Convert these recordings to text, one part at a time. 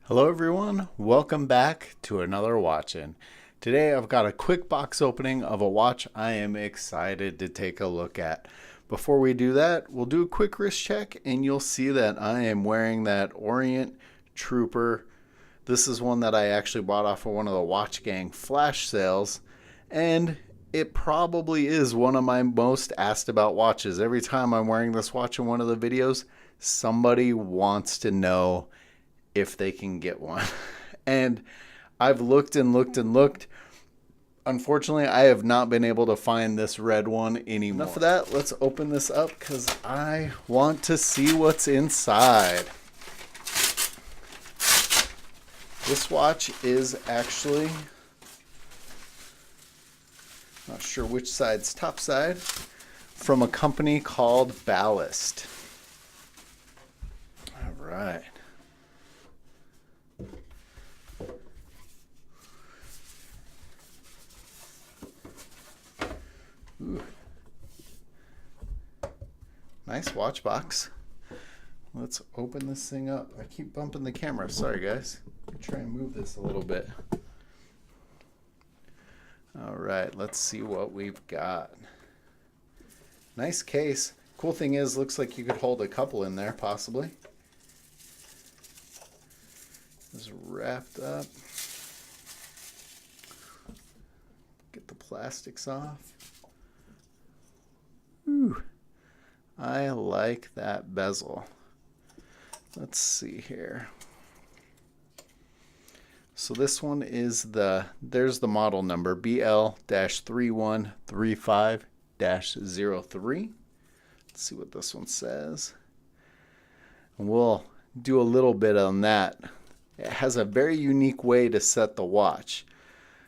Hello everyone, welcome back to another watch-in. Today I've got a quick box opening of a watch I am excited to take a look at. Before we do that, we'll do a quick wrist check and you'll see that I am wearing that Orient Trooper. This is one that I actually bought off of one of the watchgang flash sales, and it probably is one of my most asked about watches. Every time I'm wearing this watch in one of the videos, somebody wants to know if they can get one. And I've looked and looked and looked. Unfortunately, I have not been able to find this red one anymore. Enough of that, let's open this up because I want to see what's inside. This watch is actually, not sure which side's top side, from a company called Ballast. All right. Ooh. Nice watch box. Let's open this thing up. I keep bumping the camera. Sorry, guys. Try and move this a little bit. All right, let's see what we've got. Nice case. Cool thing is, looks like you could hold a couple in there, possibly. It's wrapped up. Get the plastics off. Ooh, I like that bezel. Let's see here. So this one is there's the model number, BL-3135-03. Let's see what this one says. And we'll do a little bit on that. It has a very unique way to set the watch.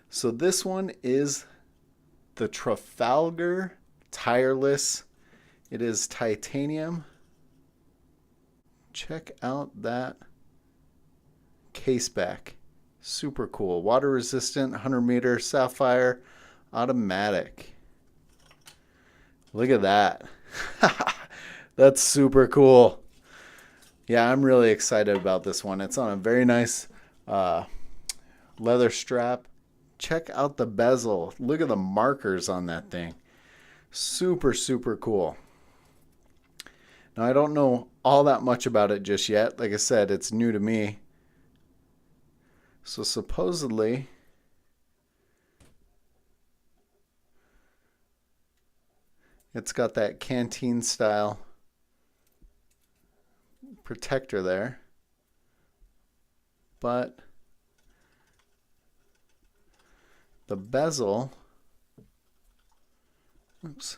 So this one is the Trafalgar Tireless. It is titanium. Check out that case back. Super cool. Water resistant, 100-meter sapphire automatic. Look at that. That's super cool. Yeah, I'm really excited about this one. It's on a very nice leather strap. Check out the bezel. Look at the markers on that thing. Super, super cool. Now, I don't know all that much about it just yet. Like I said, it's new to me. So supposedly, it's got that canteen style protector there. But the bezel, oops,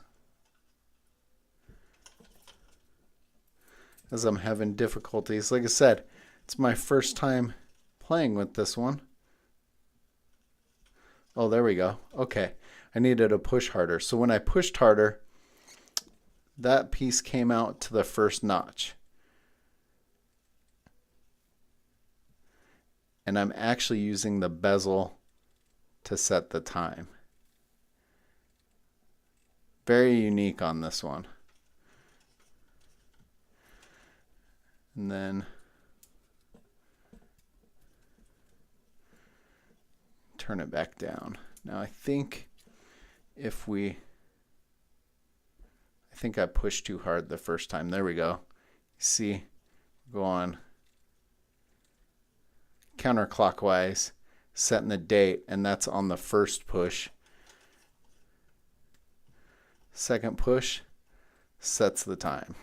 as I'm having difficulties. Like I said, it's my first time playing with this one. Oh, there we go. Okay, I needed to push harder. So when I pushed harder, that piece came out to the first notch. And I'm actually using the bezel to set the time. Very unique on this one. And then turn it back down. Now I think I pushed too hard the first time. There we go. See, go on counterclockwise, setting the date, and that's on the first push. Second push sets the time.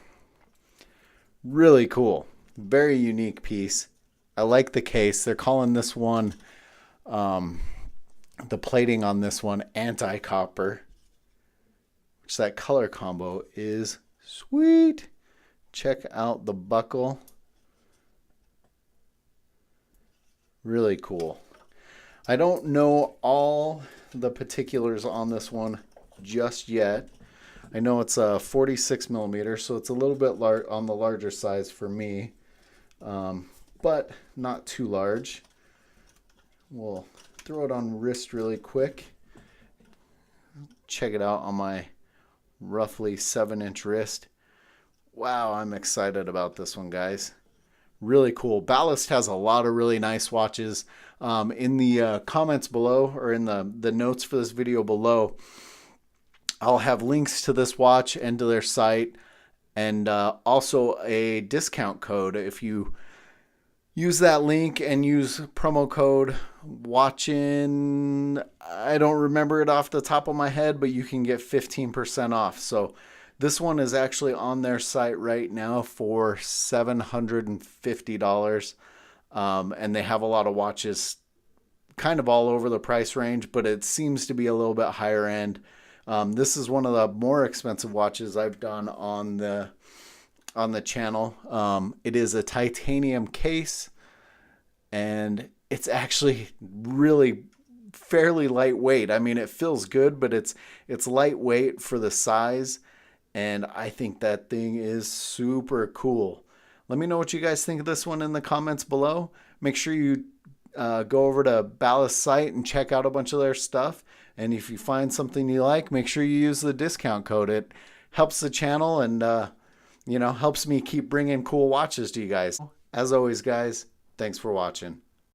Really cool. Very unique piece. I like the case. They're calling this one, the plating on this one, anti-copper, which that color combo is sweet. Check out the buckle. Really cool. I don't know all the particulars on this one just yet. I know it's a 46 millimeter, so it's a little bit on the larger size for me, but not too large. We'll throw it on wrist really quick. Check it out on my roughly 7-inch wrist. Wow, I'm excited about this one, guys. Really cool. Ballast has a lot of really nice watches. In the comments below, or in the notes for this video below, I'll have links to this watch and to their site, and also a discount code. If you use that link and use promo code watching, I don't remember it off the top of my head, but you can get 15% off. So this one is actually on their site right now for $750. And they have a lot of watches kind of all over the price range, but it seems to be a little bit higher end. This is one of the more expensive watches I've done on the channel. It is a titanium case, and it's actually really fairly lightweight. I mean, it feels good, but it's lightweight for the size, and I think that thing is super cool. Let me know what you guys think of this one in the comments below. Make sure you go over to Ballast site and check out a bunch of their stuff. And if you find something you like, make sure you use the discount code. It helps the channel and, helps me keep bringing cool watches to you guys. As always, guys, thanks for watching.